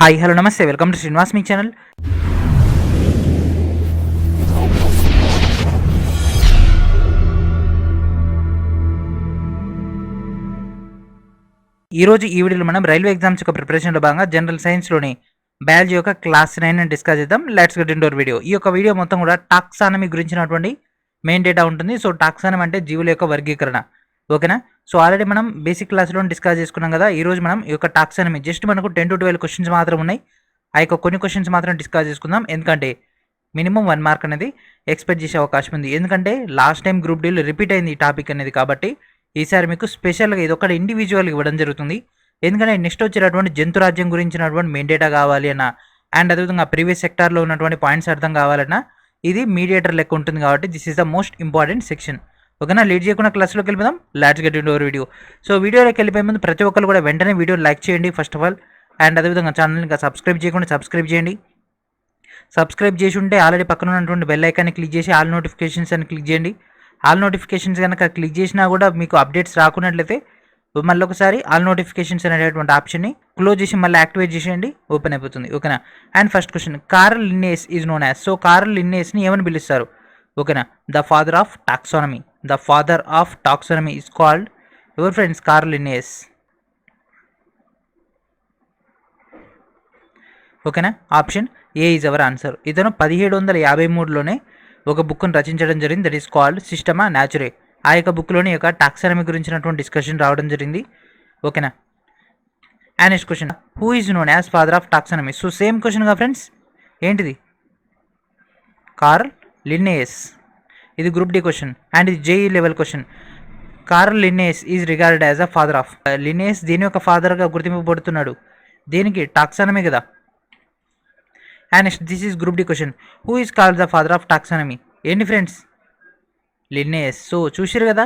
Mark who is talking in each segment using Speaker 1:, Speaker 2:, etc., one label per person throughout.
Speaker 1: Hi hello నమస్తే welcome to Srinivas me channel. ఈరోజు ఈ వీడియోలో మనం రైల్వే ఎగ్జామ్స్ యొక్క ప్రిపరేషన్లో భాగంగా జనరల్ సైన్స్లోని బయాలజీ యొక్క క్లాస్ 9 డిస్కస్ చేద్దాం. Let's get into video. ఈ యొక్క వీడియో మొత్తం కూడా టాక్సానమీ గురించినటువంటి మెయిన్ డేటా ఉంటుంది. సో టాక్సానమీ అంటే జీవుల యొక్క వర్గీకరణ, ఓకేనా. సో ఆల్రెడీ మనం బేసిక్ క్లాస్లో డిస్కస్ చేసుకున్నాం కదా. ఈరోజు మనం ఈ యొక్క టాక్సానమీ జస్ట్ మనకు 10 to 12 క్వశ్చన్స్ మాత్రం ఉన్నాయి. ఆ యొక్క కొన్ని క్వశ్చన్స్ మాత్రం డిస్కస్ చేసుకుందాం, ఎందుకంటే మినిమం 1 మార్క్ అనేది ఎక్స్పెక్ట్ చేసే అవకాశం ఉంది. ఎందుకంటే లాస్ట్ టైం గ్రూప్ డీలో రిపీట్ అయింది ఈ టాపిక్ అనేది, కాబట్టి ఈసారి మీకు స్పెషల్గా ఇది ఒకటి ఇండివిజువల్గా ఇవ్వడం జరుగుతుంది. ఎందుకంటే నెక్స్ట్ వచ్చేటటువంటి జంతురాజ్యం గురించినటువంటి మెయిన్ డేటా కావాలి అన్న, అండ్ అదేవిధంగా ప్రీవియస్ సెక్టార్లో ఉన్నటువంటి పాయింట్స్ అర్థం కావాలన్నా ఇది మీడియేటర్ లెక్క ఉంటుంది. కాబట్టి this is the most important section, ఓకేనా. లేట్ చేయకుండా క్లాస్లోకి వెళ్ళిపోదాం. Let's get into video. So వీడియోలోకి వెళ్ళిపోయే ముందు ప్రతి ఒక్కరు కూడా వెంటనే వీడియో లైక్ చేయండి ఫస్ట్ ఆఫ్ ఆల్, అండ్ అదేవిధంగా ఛానల్ ఇంకా సబ్స్క్రైబ్ చేయకుండా సబ్స్క్రైబ్ చేయండి. సబ్స్క్రైబ్ చేసి ఉంటే ఆల్రెడీ పక్కన ఉన్నటువంటి బెల్ ఐకాన్ని క్లిక్ చేసి ఆల్ నోటిఫికేషన్స్ అని క్లిక్ చేయండి. ఆల్ నోటిఫికేషన్స్ కనుక క్లిక్ చేసినా కూడా మీకు అప్డేట్స్ రాకున్నట్లయితే మళ్ళీ ఒకసారి ఆల్ నోటిఫికేషన్స్ అనేటువంటి ఆప్షన్ని క్లోజ్ చేసి మళ్ళీ యాక్టివేట్ చేసేయండి, ఓపెన్ అయిపోతుంది, ఓకేనా. And first question, Carl Linnaeus is known as. So Carl లిన్నేయస్ని ఏమని పిలుస్తారు, ఓకేనా. The father of taxonomy. The father of taxonomy is called your friends Carl Linnaeus, ఓకేనా. Option A is our answer. ఇతను 1753లోనే ఒక బుక్ను రచించడం జరిగింది, that is called Systema Naturae. ఆ యొక్క బుక్లోని యొక్క టాక్సానమీ గురించినటువంటి డిస్కషన్ రావడం జరిగింది, ఓకేనా. And next question, who is known as father of taxonomy. So same క్వశ్చన్గా ఫ్రెండ్స్, ఏంటిది, కార్ల్ లిన్నేయస్. ఇది గ్రూప్ డి క్వశ్చన్ అండ్ ఇది JE level question. Carl Linnaeus is regarded as a father of. Linnaeus దీని యొక్క ఫాదర్గా గుర్తింపబడుతున్నాడు, దేనికి, taxonomy కదా. And next this is group D question, who is called the father of taxonomy. ఏంటి friends, Linnaeus. So చూసారు కదా,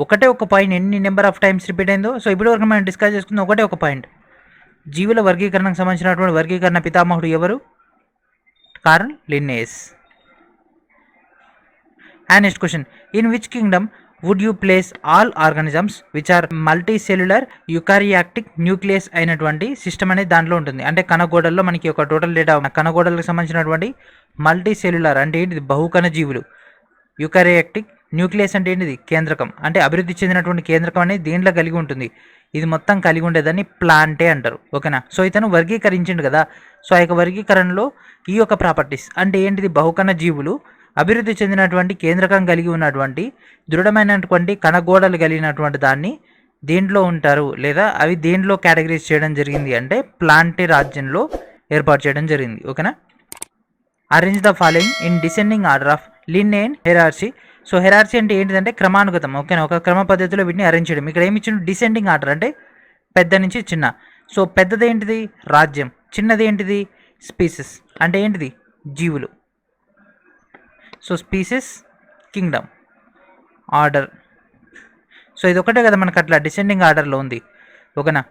Speaker 1: ఒకటే ఒక పాయింట్ ఎన్ని నెంబర్ ఆఫ్ టైమ్స్ రిపీట్ అయిందో. సో ఇప్పటివరకు మనం డిస్కస్ చేసుకున్న ఒకటే ఒక పాయింట్, జీవుల వర్గీకరణకు సంబంధించినటువంటి వర్గీకరణ పితామహుడు ఎవరు, Carl Linnaeus. And next question, in which kingdom would you place all organisms which are multicellular eukaryotic nucleus అయినటువంటి సిస్టమ్ అనేది దాంట్లో ఉంటుంది. అంటే కణగోడల్లో మనకి ఒక టోటల్ డేటా కణగోడలకు సంబంధించినటువంటి మల్టీ సెల్యులర్ అంటే ఏంటిది, బహుకణ జీవులు. యుకారియాక్టిక్ న్యూక్లియస్ అంటే ఏంటిది, కేంద్రకం. అంటే అభివృద్ధి చెందినటువంటి కేంద్రకం అనేది దీంట్లో కలిగి ఉంటుంది. ఇది మొత్తం కలిగి ఉండేదాన్ని ప్లాంటే అంటారు, ఓకేనా. సో ఇతను వర్గీకరించిండు కదా. సో ఆ యొక్క వర్గీకరణలో ఈ యొక్క ప్రాపర్టీస్ అంటే ఏంటిది, బహుకణ జీవులు, అభివృద్ధి చెందినటువంటి కేంద్రకం కలిగి ఉన్నటువంటి దృఢమైనటువంటి కణగోడలు కలిగినటువంటి దాన్ని దేంట్లో ఉంటారు, లేదా అవి దేంట్లో కేటగిరైజ్ చేయడం జరిగింది అంటే ప్లాంటే రాజ్యంలో ఏర్పాటు చేయడం జరిగింది, ఓకేనా. Arrange the following in descending order of Linnaean hierarchy. So hierarchy అంటే ఏంటిదంటే క్రమానుగతం, ఓకేనా. ఒక క్రమ పద్ధతిలో వీటిని అరేంజ్ చేయడం. ఇక్కడ ఏమి ఇచ్చిన, డిసెండింగ్ ఆర్డర్ అంటే పెద్ద నుంచి చిన్న. సో పెద్దది ఏంటిది, రాజ్యం. చిన్నది ఏంటిది, స్పీసెస్. అంటే ఏంటిది, జీవులు. So species, Kingdom, order. So ఇది ఒకటే కదా మనకు అట్లా డిసెండింగ్ ఆర్డర్లో ఉంది, ఓకేనా.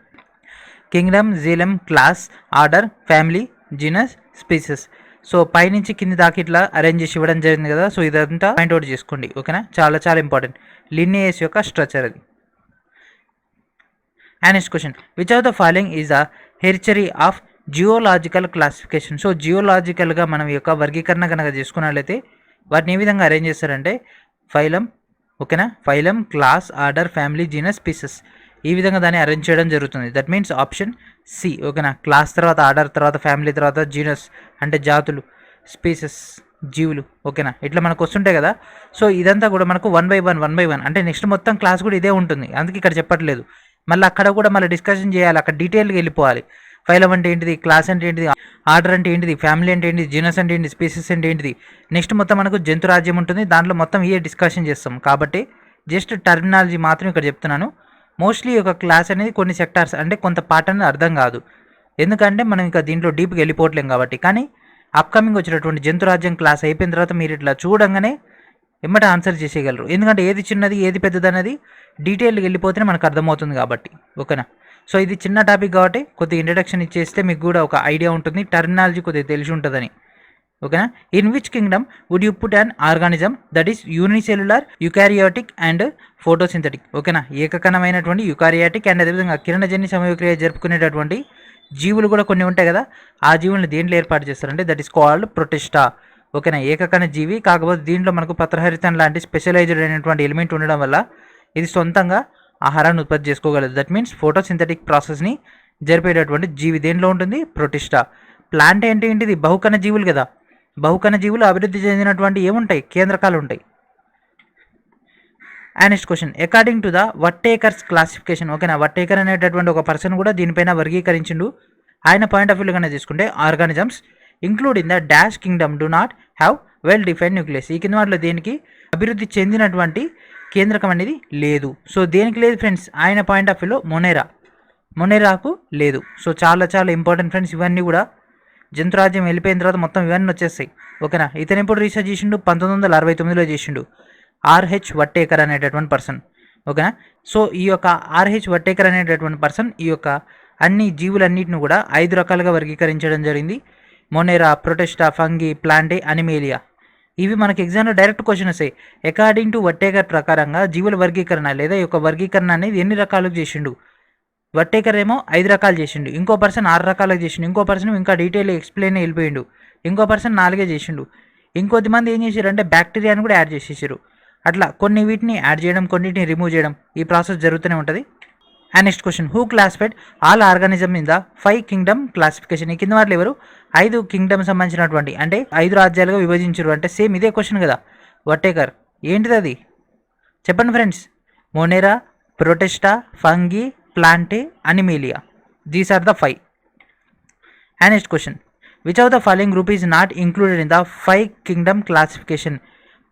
Speaker 1: Kingdom, Jhelum, class, order, family, genus, species. So పైనుంచి కింది దాకా ఇట్లా అరేంజ్ చేసి ఇవ్వడం జరిగింది కదా. సో ఇదంతా పాయింట్ అవుట్ చేసుకోండి, ఓకేనా. చాలా చాలా ఇంపార్టెంట్ లిన్నేయస్ యొక్క స్ట్రక్చర్ అది. And next question, which of the following is the hierarchy of geological classification. So జియోలాజికల్గా మనం యొక్క వర్గీకరణ కనుక చేసుకున్నట్లయితే వాటిని ఏ విధంగా అరేంజ్ చేస్తారంటే ఫైలం, ఓకేనా. Phylum, class, order, family, genus, species. ఈ విధంగా దాన్ని అరేంజ్ చేయడం జరుగుతుంది. దట్ మీన్స్ ఆప్షన్ సి, ఓకేనా. క్లాస్ తర్వాత ఆర్డర్ తర్వాత ఫ్యామిలీ తర్వాత జీనస్ అంటే జాతులు, స్పీసెస్ జీవులు, ఓకేనా. ఇట్లా మనకు వస్తుంటాయి కదా. సో ఇదంతా కూడా మనకు 1 by 1 అంటే నెక్స్ట్ మొత్తం క్లాస్ కూడా ఇదే ఉంటుంది, అందుకే ఇక్కడ చెప్పట్లేదు. మళ్ళీ అక్కడ కూడా మళ్ళీ డిస్కషన్ చేయాలి, అక్కడ డీటెయిల్గా వెళ్ళిపోవాలి. ఫైలం అంటే ఏంటిది, క్లాస్ అంటే ఏంటిది, ఆర్డర్ అంటే ఏంటిది, ఫ్యామిలీ అంటే ఏంటిది, జీనస్ అంటే ఏంటిది, స్పీసెస్ అంటే ఏంటిది. నెక్స్ట్ మొత్తం మనకు జంతురాజ్యం ఉంటుంది, దాంట్లో మొత్తం ఇవే డిస్కషన్ చేస్తాం. కాబట్టి జస్ట్ టర్మినాలజీ మాత్రం ఇక్కడ చెప్తున్నాను. మోస్ట్లీ ఒక క్లాస్ అనేది కొన్ని సెక్టార్స్ అంటే కొంత పార్ట్ అనేది అర్థం కాదు, ఎందుకంటే మనం ఇంకా దీంట్లో డీప్గా వెళ్ళిపోవట్లేం కాబట్టి. కానీ అప్కమింగ్ వచ్చినటువంటి జంతురాజ్యం క్లాస్ అయిపోయిన తర్వాత మీరు ఇట్లా చూడంగానే ఎమ్మట ఆన్సర్ చేసేయగలరు, ఎందుకంటే ఏది చిన్నది ఏది పెద్దది అనేది డీటెయిల్గా వెళ్ళిపోతేనే మనకు అర్థమవుతుంది కాబట్టి, ఓకేనా. సో ఇది చిన్న టాపిక్ కాబట్టి కొద్దిగా ఇంట్రడక్షన్ ఇచ్చేస్తే మీకు కూడా ఒక ఐడియా ఉంటుంది, టర్మినాలజీ కొద్దిగా తెలిసి ఉంటుందని, ఓకేనా. In which kingdom would you put an organism that is unicellular, eukaryotic and photosynthetic, ఓకేనా. ఏకకణమైనటువంటి యుకారియాటిక్ అండ్ అదేవిధంగా కిరణజన్య సమయక్రియ జరుపుకునేటటువంటి జీవులు కూడా కొన్ని ఉంటాయి కదా, ఆ జీవులను దేంట్లో ఏర్పాటు చేస్తారంటే దట్ ఈస్ కాల్డ్ ప్రొటిస్టా. ఓకేనా, ఏకకణ జీవి, కాకపోతే దీంట్లో మనకు పత్రహరితం లాంటి స్పెషలైజ్డ్ అయినటువంటి ఎలిమెంట్ ఉండడం వల్ల ఇది సొంతంగా ఆహారాన్ని ఉత్పత్తి చేసుకోగలదు. దట్ మీన్స్ ఫోటోసింథటిక్ ప్రాసెస్ని జరిపేటటువంటి జీవి దేంట్లో ఉంటుంది, ప్రొటిస్టా. ప్లాంట్ అంటే ఏంటిది, బహుకణ జీవులు కదా, బహుకణ జీవులు అభివృద్ధి చెందినటువంటి ఏముంటాయి, కేంద్రకాలు ఉంటాయి. And next question, according to the Whittaker's classification. ఓకేనా, వట్టేకర్ అనేటటువంటి ఒక పర్సన్ కూడా దీనిపైన వర్గీకరించిండు. ఆయన పాయింట్ ఆఫ్ వ్యూ కన్నా తీసుకుంటే organisms including the dash Kingdom do not have well defined nucleus. ఈ కింద వాటిలో దేనికి అభివృద్ధి చెందినటువంటి కేంద్రకం అనేది లేదు. సో దేనికి లేదు ఫ్రెండ్స్, ఆయన పాయింట్ ఆఫ్ వ్యూలో మొనేరాకు లేదు. సో చాలా చాలా ఇంపార్టెంట్ ఫ్రెండ్స్, ఇవన్నీ కూడా జంతురాజ్యం వెళ్ళిపోయిన తర్వాత మొత్తం ఇవన్నీ వచ్చేస్తాయి. ఓకేనా, ఇతను ఎప్పుడు రీసెర్చ్ చేసిండు, 1969లో చేసిండు, ఆర్హెచ్ వట్టేకర్ అనేటటువంటి పర్సన్. ఓకేనా, సో ఈ యొక్క ఆర్హెచ్ వట్టేకర్ అనేటటువంటి పర్సన్ ఈ యొక్క అన్ని జీవులన్నిటిని కూడా 5 రకాలుగా వర్గీకరించడం జరిగింది. Monera, Protista, Fungi, Plantae, Animalia. ఇవి మనకి ఎగ్జామ్లో డైరెక్ట్ క్వశ్చన్ వస్తాయి. అకార్డింగ్ టు వట్టేకర్ ప్రకారంగా జీవుల వర్గీకరణ లేదా ఈ యొక్క వర్గీకరణ అనేది ఎన్ని రకాలుగా చేసిండు. వట్టేకర్ ఏమో 5 రకాలు చేసిండు, ఇంకో పర్సన్ 6 రకాలుగా చేసిండు, ఇంకో పర్సన్ ఇంకా డీటెయిల్ ఎక్స్ప్లెయిన్ వెళ్ళిపోయిండు, ఇంకో పర్సన్ 4 చేసిండు, ఇంకొద్ది మంది ఏం చేశారు అంటే బ్యాక్టీరియాని కూడా యాడ్ చేసేసారు. అట్లా కొన్ని వీటిని యాడ్ చేయడం, కొన్నిటిని రిమూవ్ చేయడం, ఈ ప్రాసెస్ జరుగుతూనే ఉంటుంది. And next question, who classified all organism in the 5 kingdom classification. ఈ కింద వాటిలో ఎవరు 5 కింగ్డమ్ సంబంధించినటువంటి అంటే 5 రాజ్యాలుగా విభజించారు అంటే సేమ్ ఇదే క్వశ్చన్ కదా, వట్టేకర్ ఏంటిది అది చెప్పండి friends. Monera, Protista, Fungi, Plantae, Animalia, these are the 5. And next question, which of the following group is not included in the 5 kingdom classification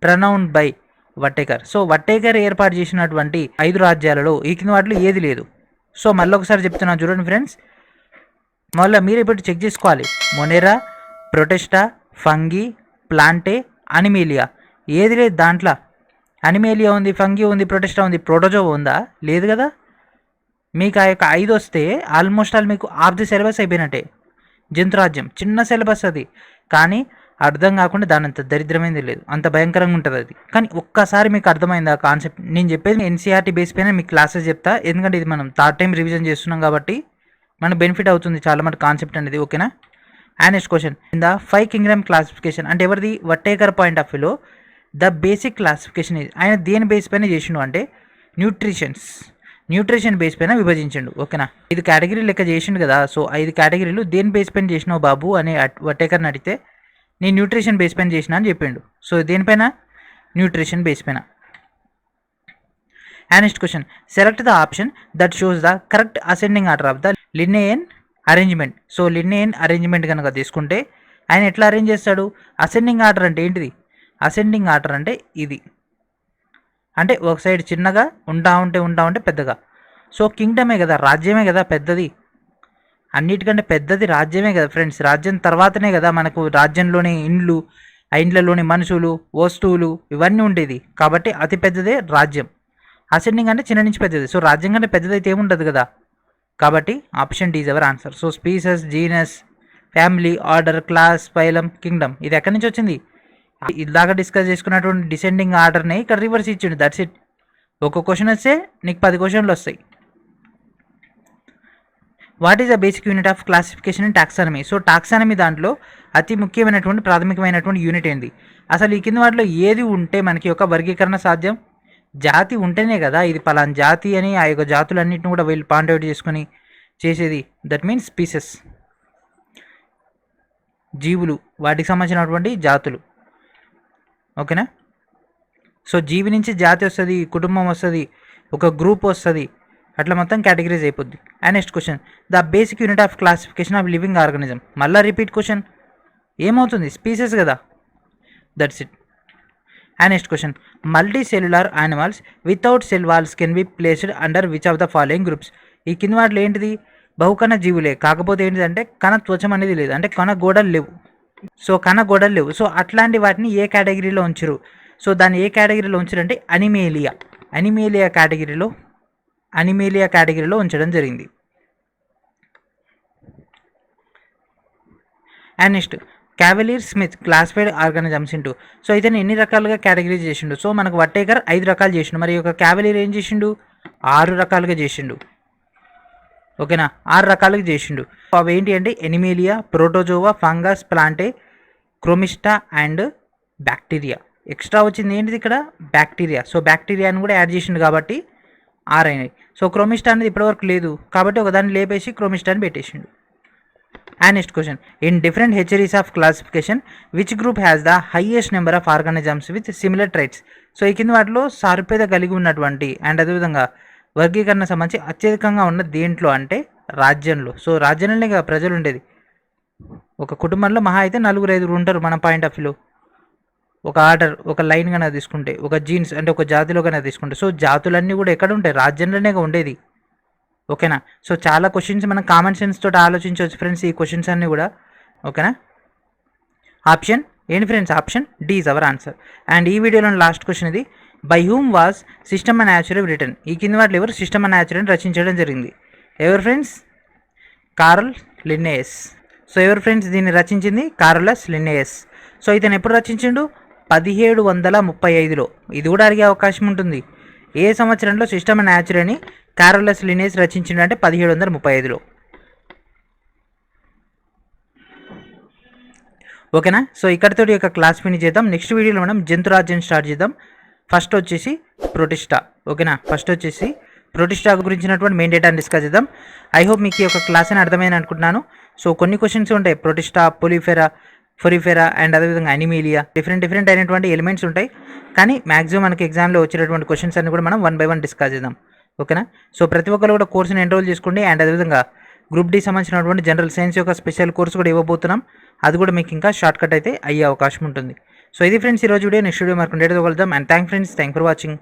Speaker 1: pronounced by Whittaker. So Whittaker ఏర్పాటు చేసినటువంటి 5 రాజ్యాలలో ఈ కింద వాటిలో ఏది లేదు. సో మళ్ళీ ఒకసారి చెప్తున్నాను చూడండి ఫ్రెండ్స్, మళ్ళీ మీరు ఇప్పుడు చెక్ చేసుకోవాలి. మొనేరా, ప్రొటెస్టా, ఫంగి, ప్లాంటే, అనిమేలియా, ఏది లేదు దాంట్లో. అనిమేలియా ఉంది, ఫంగి ఉంది, ప్రొటెస్టా ఉంది, ప్రోటోజోవా ఉందా, లేదు కదా. మీకు ఆ యొక్క 5 వస్తే ఆల్మోస్ట్ ఆల్ మీకు ఆఫ్ ది సిలబస్ అయిపోయినట్టే. జంతురాజ్యం చిన్న సిలబస్ అది, కానీ అర్థం కాకుండా దాని అంత దరిద్రమైంది లేదు, అంత భయంకరంగా ఉంటుంది అది. కానీ ఒక్కసారి మీకు అర్థమైంది ఆ కాన్సెప్ట్. నేను చెప్పేది ఎన్సీఆర్టీ బేస్ పైన మీకు క్లాసెస్ చెప్తా, ఎందుకంటే ఇది మనం 3rd టైం రివిజన్ చేస్తున్నాం కాబట్టి మనకు బెనిఫిట్ అవుతుంది చాలా మటు కాన్సెప్ట్ అనేది. ఓకేనా. And next question, in the 5 kingdom classification అంటే ఎవరిది, వట్టేకర్ పాయింట్ ఆఫ్ వ్యూలో ద బేసిక్ క్లాసిఫికేషన్ ఇది. ఆయన దేని బేస్ పైన చేసిండు అంటే న్యూట్రిషన్ బేస్ పైన విభజించండు. ఓకేనా, 5 కేటగిరీలు లెక్క చేసిండు కదా. సో 5 కేటగిరీలు దేని బేస్ పైన చేసినావు బాబు అని వట్టేకర్ని అడిగితే నేను న్యూట్రిషన్ బేస్ పైన చేసిన అని చెప్పిండు. సో దేనిపైన, న్యూట్రిషన్ బేస్ పైన. And next question, select the option that shows the correct ascending order of the Linnaean arrangement. So Linnaean arrangement కనుక తీసుకుంటే ఆయన ఎట్లా అరేంజ్ చేస్తాడు, అసెండింగ్ ఆర్డర్ అంటే ఏంటిది, అసెండింగ్ ఆర్డర్ అంటే ఇది, అంటే ఒక సైడ్ చిన్నగా ఉంటా ఉంటే పెద్దగా. సో కింగ్డమే కదా, రాజ్యమే కదా పెద్దది, అన్నిటికంటే పెద్దది రాజ్యమే కదా ఫ్రెండ్స్. రాజ్యం తర్వాతనే కదా మనకు రాజ్యంలోని ఇండ్లు, ఆ ఇండ్లలోని మనుషులు, వస్తువులు ఇవన్నీ ఉండేది. కాబట్టి అతి పెద్దదే రాజ్యం. అసెండింగ్ అంటే చిన్న నుంచి పెద్దది. సో రాజ్యం కంటే పెద్దదైతే ఏముండదు కదా. కాబట్టి option D is our answer. So species, genus, family, order, class, phylum, kingdom ఇది ఎక్కడి నుంచి వచ్చింది, ఇలాగా డిస్కస్ చేసుకున్నటువంటి డిసెండింగ్ ఆర్డర్ని ఇక్కడ రివర్స్ ఇచ్చిండు. That's it. ఒక క్వశ్చన్ వస్తే నీకు 10 క్వశ్చన్లు వస్తాయి. What is the basic unit of classification in taxonomy. So taxonomy దాంట్లో అతి ముఖ్యమైనటువంటి ప్రాథమికమైనటువంటి యూనిట్ ఏంది, అసలు ఈ కింద వాటిలో ఏది ఉంటే మనకి ఒక వర్గీకరణ సాధ్యం, జాతి ఉంటేనే కదా ఇది పలానా జాతి అని ఆ యొక్క జాతులన్నింటిని కూడా వీళ్ళు పాయింట్ అవుట్ చేసుకొని చేసేది. దట్ మీన్స్ స్పీసెస్, జీవులు, వాటికి సంబంధించినటువంటి జాతులు. ఓకేనా. సో జీవి నుంచి జాతి వస్తుంది, కుటుంబం వస్తుంది, ఒక గ్రూప్ వస్తుంది, అట్లా మొత్తం కేటగిరీస్ అయిపోద్ది. And next question, the basic unit of classification of living organism. మళ్ళీ రిపీట్ క్వశ్చన్, ఏమవుతుంది, స్పీసెస్ కదా. That's it. And next question, multi cellular animals without cell walls can be placed under which of the following groups. ఈ కింద వాటిలో ఏంటిది, బహుకణ జీవులే, కాకపోతే ఏంటిదంటే కణ త్వచం అనేది లేదు, అంటే కణ గోడలు లేవు. సో అట్లాంటి వాటిని ఏ కేటగిరీలో ఉంచరు. సో దాన్ని ఏ కేటగిరీలో ఉంచారంటే అనిమేలియా కేటగిరీలో ఉంచడం జరిగింది. And next, Cavalier Smith classified organisms into. So ఇతను ఎన్ని రకాలుగా కేటగిరీస్ చేసిండు. సో మనకు వట్టేకర్ 5 రకాలు చేసిండు, మరి ఒక క్యావెలియర్ ఏం చేసిండు, 6 రకాలుగా చేసిండు. ఓకేనా 6 రకాలుగా చేసిండు. అవి ఏంటి అంటే Animalia, Protozoa, fungus, Plantae, Chromista and bacteria. Extra వచ్చింది ఏంటిది ఇక్కడ బ్యాక్టీరియా. సో బ్యాక్టీరియాని కూడా యాడ్ చేసిండు కాబట్టి 6 అయినాయి. సో క్రోమిస్టా అనేది ఇప్పటివరకు లేదు కాబట్టి ఒకదాన్ని లేపేసి క్రోమిస్టాని పెట్టేసిండు. And next question, in different hierarchies of classification which group has the highest number of organisms with similar traits. So ఈ కింద వాటిలో సారూప్యత కలిగి ఉన్నటువంటి అండ్ అదేవిధంగా వర్గీకరణ సంబంధించి అత్యధికంగా ఉన్న దేంట్లో అంటే రాజ్యంలో. సో రాజ్యంలోనే కదా ప్రజలు ఉండేది. ఒక కుటుంబంలో మహా అయితే 4-5 ఉంటారు మన పాయింట్ ఆఫ్ వ్యూలో. ఒక ఆర్డర్, ఒక లైన్ కన్నా తీసుకుంటే, ఒక జీన్స్ అంటే ఒక జాతిలో కన్నా తీసుకుంటే, సో జాతులన్నీ కూడా ఎక్కడ ఉంటాయి రాజ్యంలోనే ఉండేది. ఓకేనా. సో చాలా క్వశ్చన్స్ మనం కామన్ సెన్స్ తోటి ఆలోచించవచ్చు ఫ్రెండ్స్ ఈ క్వశ్చన్స్ అన్నీ కూడా. ఓకేనా. ఆప్షన్ ఏంటి friends, option D is our answer. And ఈ వీడియోలో లాస్ట్ క్వశ్చన్ ఇది, by whom was system and natural written. ఈ కింద వాటిలో ఎవరు సిస్టమ్ అండ్ న్యాచురల్ రచించడం జరిగింది? ఎవరు ఫ్రెండ్స్? Carl Linnaeus. సో ఎవరు ఫ్రెండ్స్ దీన్ని రచించింది? Carlos Linnaeus. సో ఇతను ఎప్పుడు రచించిండు? 1735లో. ఇది కూడా అడిగే అవకాశం ఉంటుంది. ఏ సంవత్సరంలో సిస్టమ్ అండ్ న్యాచురల్ అని కార్లస్ లిన్నేయస్ రచించిండు అంటే 1735లో. ఓకేనా. సో ఇక్కడితో ఈ యొక్క క్లాస్ ఫినిష్ చేద్దాం. నెక్స్ట్ వీడియోలో మనం జంతురాజ్యం స్టార్ట్ చేద్దాం. ఫస్ట్ వచ్చేసి ప్రొటిస్టా. ఓకేనా. ఫస్ట్ వచ్చేసి ప్రొటిస్టా గురించినటువంటి మెయిన్ డేటాని డిస్కస్ చేద్దాం. ఐ హోప్ మీకు ఈ యొక్క క్లాస్ అని అర్థమైంది అనుకుంటున్నాను. సో కొన్ని క్వశ్చన్స్ ఉంటాయి, ప్రొటిస్టా, ఫొరిఫెరా అండ్ అదేవిధంగా అనిమీలియా, డిఫరెంట్ అయినటువంటి ఎలిమెంట్స్ ఉంటాయి. కానీ మ్యాక్సిమం మనకి ఎగ్జామ్లో వచ్చేటటువంటి క్వశ్చన్స్ అన్ని కూడా మనం 1 by 1 డిస్కస్ చేద్దాం. ఓకేనా. సో ప్రతి ఒక్కరు కూడా కోర్సుని ఎన్రోల్ చేసుకోండి. అండ్ అదేవిధంగా గ్రూప్ డి సంబంధించినటువంటి జనరల్ సైన్స్ యొక్క స్పెషల్ కోర్సు కూడా ఇవ్వబోతున్నాం. అది కూడా మీకు ఇంకా షార్ట్ కట్ అయితే అయ్యే అవకాశం ఉంటుంది. సో ఇది ఫ్రెండ్స్ ఈరోజు వీడియో. నెక్స్ట్ వీడియో మనకు డేట్తో కలుద్దాం. And thank for watching.